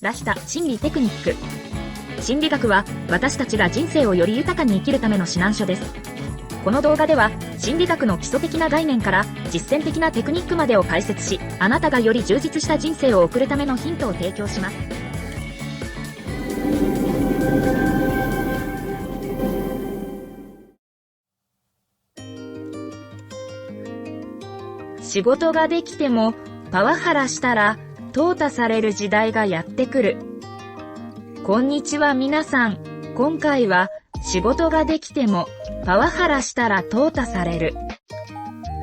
出した心理テクニック。心理学は私たちが人生をより豊かに生きるための指南書です。この動画では心理学の基礎的な概念から実践的なテクニックまでを解説し、あなたがより充実した人生を送るためのヒントを提供します。仕事ができてもパワハラしたら淘汰される時代がやってくる。こんにちは皆さん。今回は仕事ができてもパワハラしたら淘汰される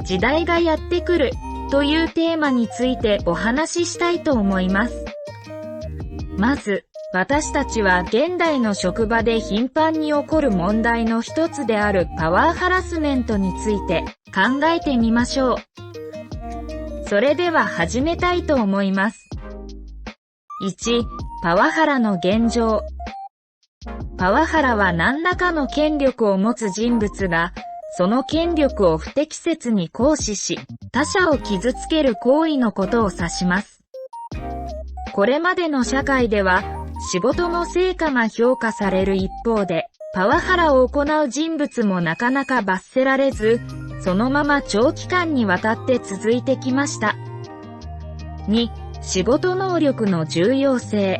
時代がやってくるというテーマについてお話ししたいと思います。まず、私たちは現代の職場で頻繁に起こる問題の一つであるパワーハラスメントについて考えてみましょう。それでは始めたいと思います。1、パワハラの現状。パワハラは何らかの権力を持つ人物が、その権力を不適切に行使し、他者を傷つける行為のことを指します。これまでの社会では、仕事の成果が評価される一方で、パワハラを行う人物もなかなか罰せられず、そのまま長期間にわたって続いてきました。2、仕事能力の重要性。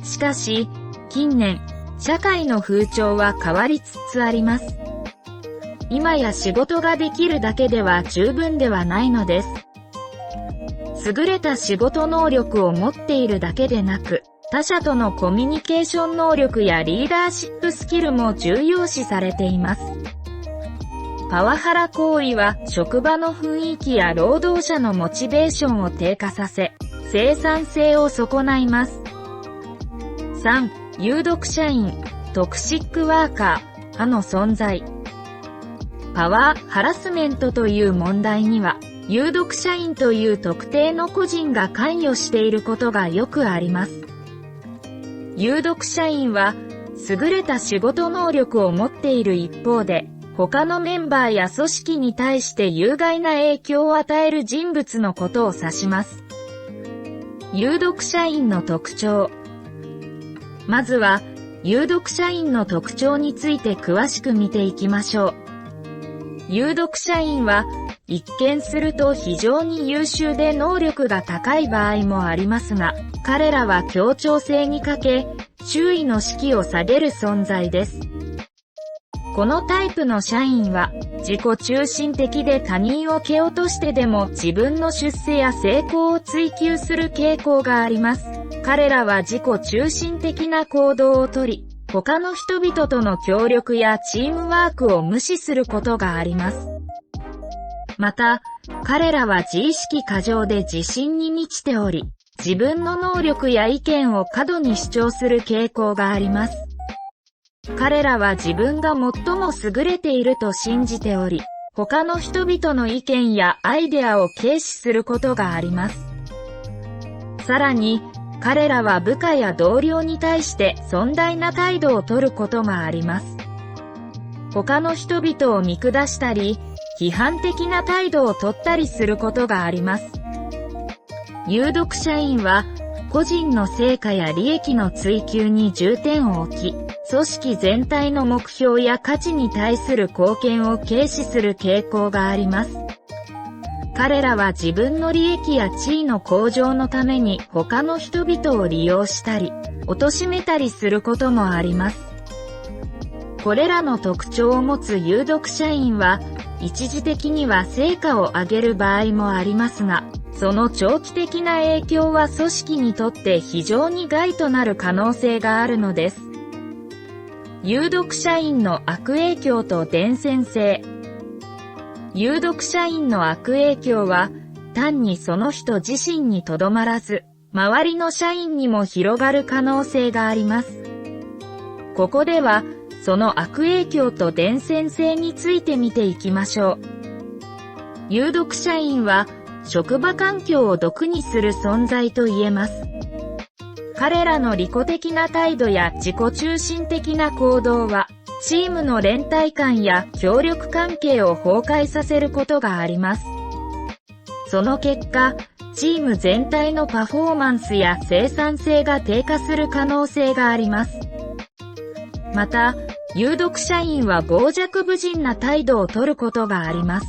しかし、近年、社会の風潮は変わりつつあります。今や仕事ができるだけでは十分ではないのです。優れた仕事能力を持っているだけでなく、他者とのコミュニケーション能力やリーダーシップスキルも重要視されています。パワハラ行為は職場の雰囲気や労働者のモチベーションを低下させ、生産性を損ないます。3、有毒社員、トクシックワーカー、派の存在。パワーハラスメントという問題には、有毒社員という特定の個人が関与していることがよくあります。有毒社員は、優れた仕事能力を持っている一方で、他のメンバーや組織に対して有害な影響を与える人物のことを指します。有毒社員の特徴。まずは、有毒社員の特徴について詳しく見ていきましょう。有毒社員は、一見すると非常に優秀で能力が高い場合もありますが、彼らは協調性に欠け、周囲の士気を下げる存在です。このタイプの社員は、自己中心的で他人を蹴落としてでも自分の出世や成功を追求する傾向があります。彼らは自己中心的な行動をとり、他の人々との協力やチームワークを無視することがあります。また、彼らは自意識過剰で自信に満ちており、自分の能力や意見を過度に主張する傾向があります。彼らは自分が最も優れていると信じており、他の人々の意見やアイデアを軽視することがあります。さらに、彼らは部下や同僚に対して尊大な態度をとることがあります。他の人々を見下したり、批判的な態度をとったりすることがあります。有毒社員は、個人の成果や利益の追求に重点を置き、組織全体の目標や価値に対する貢献を軽視する傾向があります。彼らは自分の利益や地位の向上のために他の人々を利用したり、貶めたりすることもあります。これらの特徴を持つ有毒社員は、一時的には成果を上げる場合もありますが、その長期的な影響は組織にとって非常に害となる可能性があるのです。有毒社員の悪影響と伝染性。有毒社員の悪影響は、単にその人自身にとどまらず、周りの社員にも広がる可能性があります。ここでは、その悪影響と伝染性について見ていきましょう。有毒社員は、職場環境を毒にする存在と言えます。彼らの利己的な態度や自己中心的な行動は、チームの連帯感や協力関係を崩壊させることがあります。その結果、チーム全体のパフォーマンスや生産性が低下する可能性があります。また、有毒社員は傍若無人な態度を取ることがあります。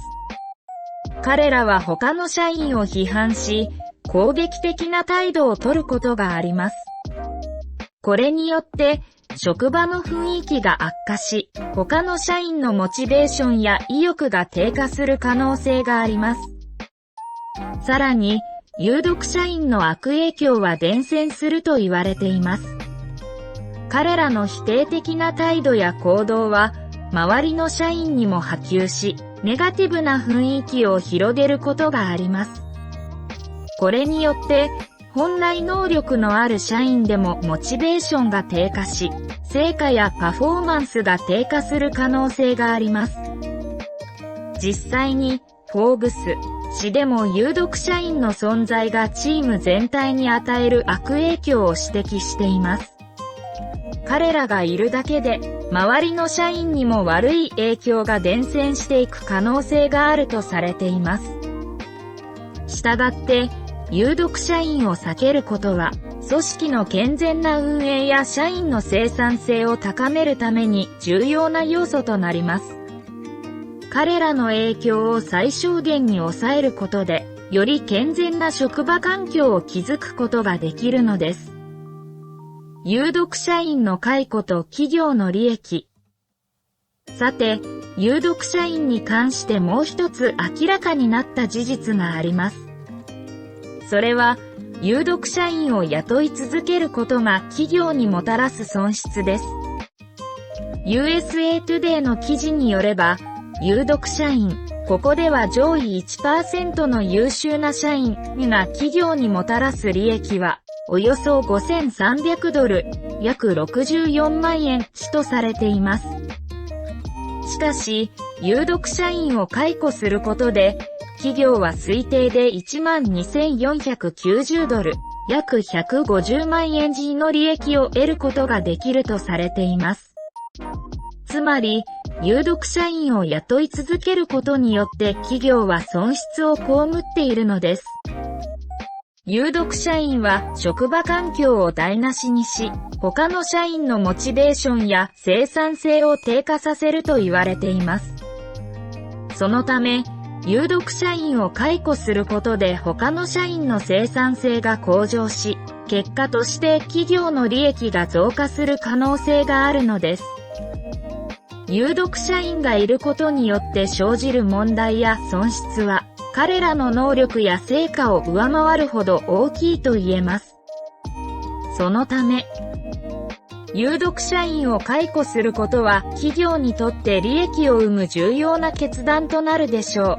彼らは他の社員を批判し、攻撃的な態度を取ることがあります。これによって、職場の雰囲気が悪化し、他の社員のモチベーションや意欲が低下する可能性があります。さらに、有毒社員の悪影響は伝染すると言われています。彼らの否定的な態度や行動は、周りの社員にも波及し、ネガティブな雰囲気を広げることがあります。これによって、本来能力のある社員でもモチベーションが低下し、成果やパフォーマンスが低下する可能性があります。実際に、フォーブス誌でも有毒社員の存在がチーム全体に与える悪影響を指摘しています。彼らがいるだけで、周りの社員にも悪い影響が伝染していく可能性があるとされています。したがって、有毒社員を避けることは、組織の健全な運営や社員の生産性を高めるために重要な要素となります。彼らの影響を最小限に抑えることで、より健全な職場環境を築くことができるのです。有毒社員の解雇と企業の利益。さて、有毒社員に関してもう一つ明らかになった事実があります。それは、有毒社員を雇い続けることが企業にもたらす損失です。USA Today の記事によれば、有毒社員、ここでは上位 1% の優秀な社員が企業にもたらす利益は、およそ$5300、約64万円とされています。しかし、有毒社員を解雇することで、企業は推定で$12,490、約150万円時の利益を得ることができるとされています。つまり、有毒社員を雇い続けることによって企業は損失を被っているのです。有毒社員は職場環境を台無しにし、他の社員のモチベーションや生産性を低下させると言われています。そのため、有毒社員を解雇することで他の社員の生産性が向上し、結果として企業の利益が増加する可能性があるのです。有毒社員がいることによって生じる問題や損失は、彼らの能力や成果を上回るほど大きいと言えます。そのため、有毒社員を解雇することは企業にとって利益を生む重要な決断となるでしょう。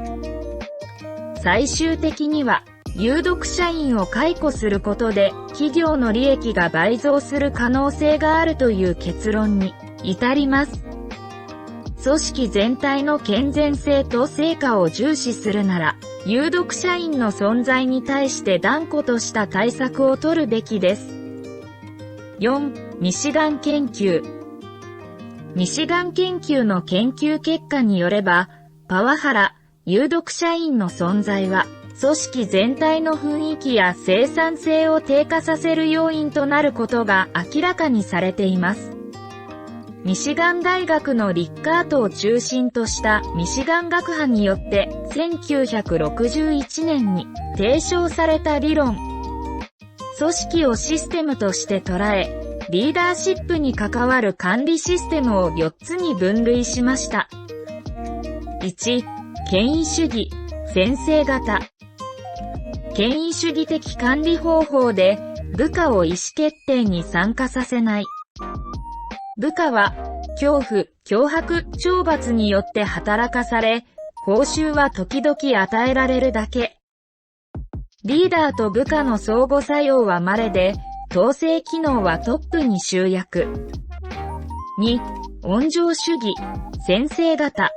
最終的には、有毒社員を解雇することで企業の利益が倍増する可能性があるという結論に至ります。組織全体の健全性と成果を重視するなら、有毒社員の存在に対して断固とした対策を取るべきです。4. ミシガン研究。ミシガン研究の研究結果によれば、パワハラ、有毒社員の存在は、組織全体の雰囲気や生産性を低下させる要因となることが明らかにされています。ミシガン大学のリッカートを中心としたミシガン学派によって1961年に提唱された理論。組織をシステムとして捉え、リーダーシップに関わる管理システムを4つに分類しました。1、権威主義、先生型。権威主義的管理方法で部下を意思決定に参加させない。部下は恐怖、脅迫、懲罰によって働かされ、報酬は時々与えられるだけ。リーダーと部下の相互作用は稀で、統制機能はトップに集約。2、温情主義、先生型。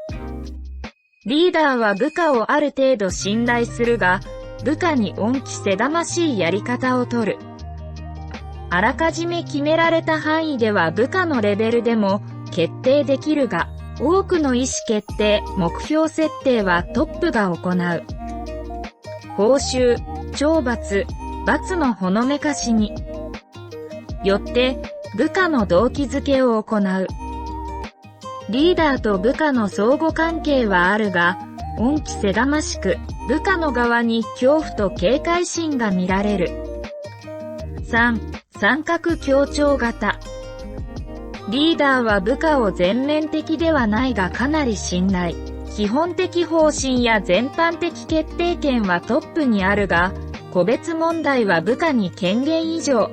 リーダーは部下をある程度信頼するが、部下に恩着せがましいやり方を取る。あらかじめ決められた範囲では部下のレベルでも決定できるが、多くの意思決定、目標設定はトップが行う。報酬、懲罰、罰のほのめかしによって部下の動機づけを行う。リーダーと部下の相互関係はあるが、恩着せがましく、部下の側に恐怖と警戒心が見られる。3. 三角協調型。リーダーは部下を全面的ではないがかなり信頼。基本的方針や全般的決定権はトップにあるが、個別問題は部下に権限以上。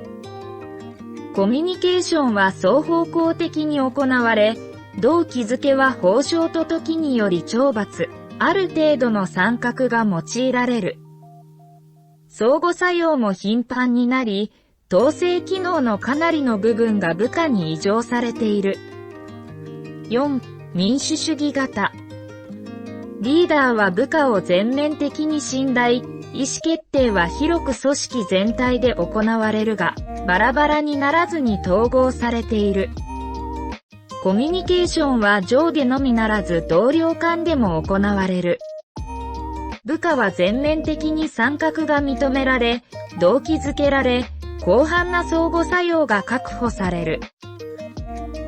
コミュニケーションは双方向的に行われ、動機づけは褒賞と時により懲罰、ある程度の参画が用いられる。相互作用も頻繁になり、統制機能のかなりの部分が部下に移譲されている。4. 民主主義型。リーダーは部下を全面的に信頼、意思決定は広く組織全体で行われるが、バラバラにならずに統合されている。コミュニケーションは上下のみならず同僚間でも行われる。部下は全面的に参画が認められ、動機づけられ、広範な相互作用が確保される。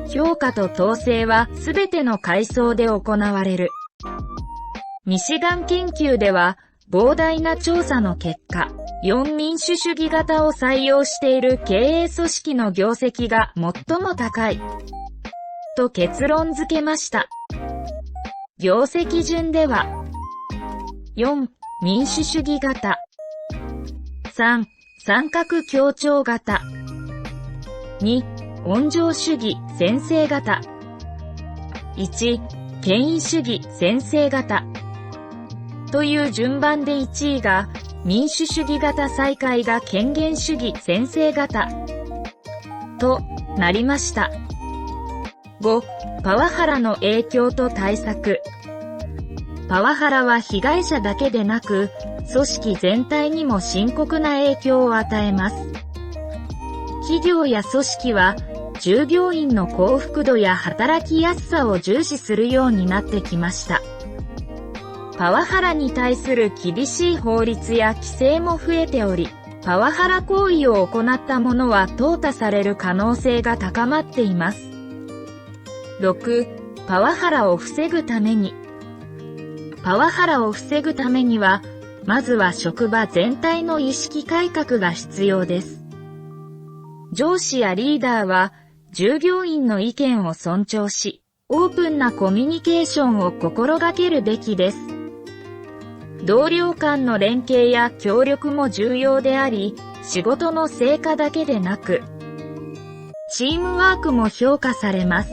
評価と統制はすべての階層で行われる。ミシガン研究では、膨大な調査の結果、4民主主義型を採用している経営組織の業績が最も高い。と結論付けました。業績順では、4. 民主主義型 3. 三角協調型 2. 温情主義専制型 1. 権威主義専制型という順番で1位が民主主義型、最下位が権限主義専制型となりました。5. パワハラの影響と対策。パワハラは被害者だけでなく、組織全体にも深刻な影響を与えます。企業や組織は、従業員の幸福度や働きやすさを重視するようになってきました。パワハラに対する厳しい法律や規制も増えており、パワハラ行為を行った者は淘汰される可能性が高まっています。6. パワハラを防ぐために。パワハラを防ぐためには、まずは職場全体の意識改革が必要です。上司やリーダーは、従業員の意見を尊重し、オープンなコミュニケーションを心がけるべきです。同僚間の連携や協力も重要であり、仕事の成果だけでなく、チームワークも評価されます。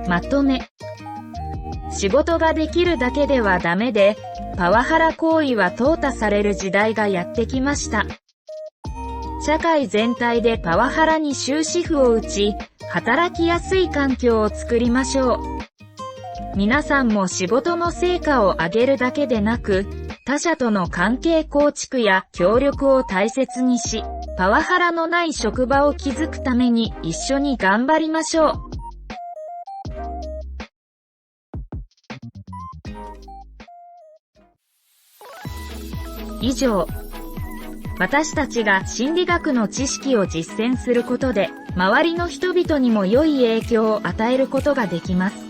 まとめ。仕事ができるだけではダメで、パワハラ行為は淘汰される時代がやってきました。社会全体でパワハラに終止符を打ち、働きやすい環境を作りましょう。皆さんも仕事の成果を上げるだけでなく、他者との関係構築や協力を大切にし、パワハラのない職場を築くために一緒に頑張りましょう。以上、私たちが心理学の知識を実践することで、周りの人々にも良い影響を与えることができます。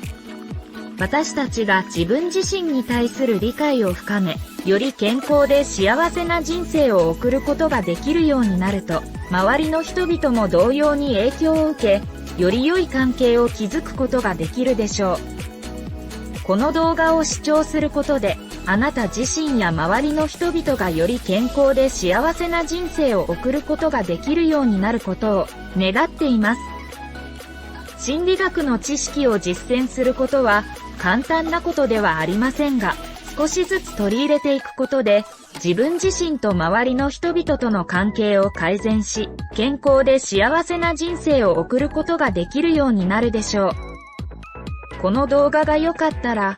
私たちが自分自身に対する理解を深め、より健康で幸せな人生を送ることができるようになると、周りの人々も同様に影響を受け、より良い関係を築くことができるでしょう。この動画を視聴することで、あなた自身や周りの人々がより健康で幸せな人生を送ることができるようになることを願っています。心理学の知識を実践することは簡単なことではありませんが、少しずつ取り入れていくことで、自分自身と周りの人々との関係を改善し、健康で幸せな人生を送ることができるようになるでしょう。この動画が良かったら、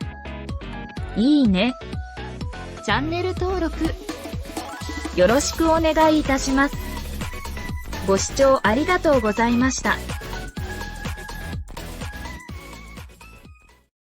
いいね、チャンネル登録、よろしくお願いいたします。ご視聴ありがとうございました。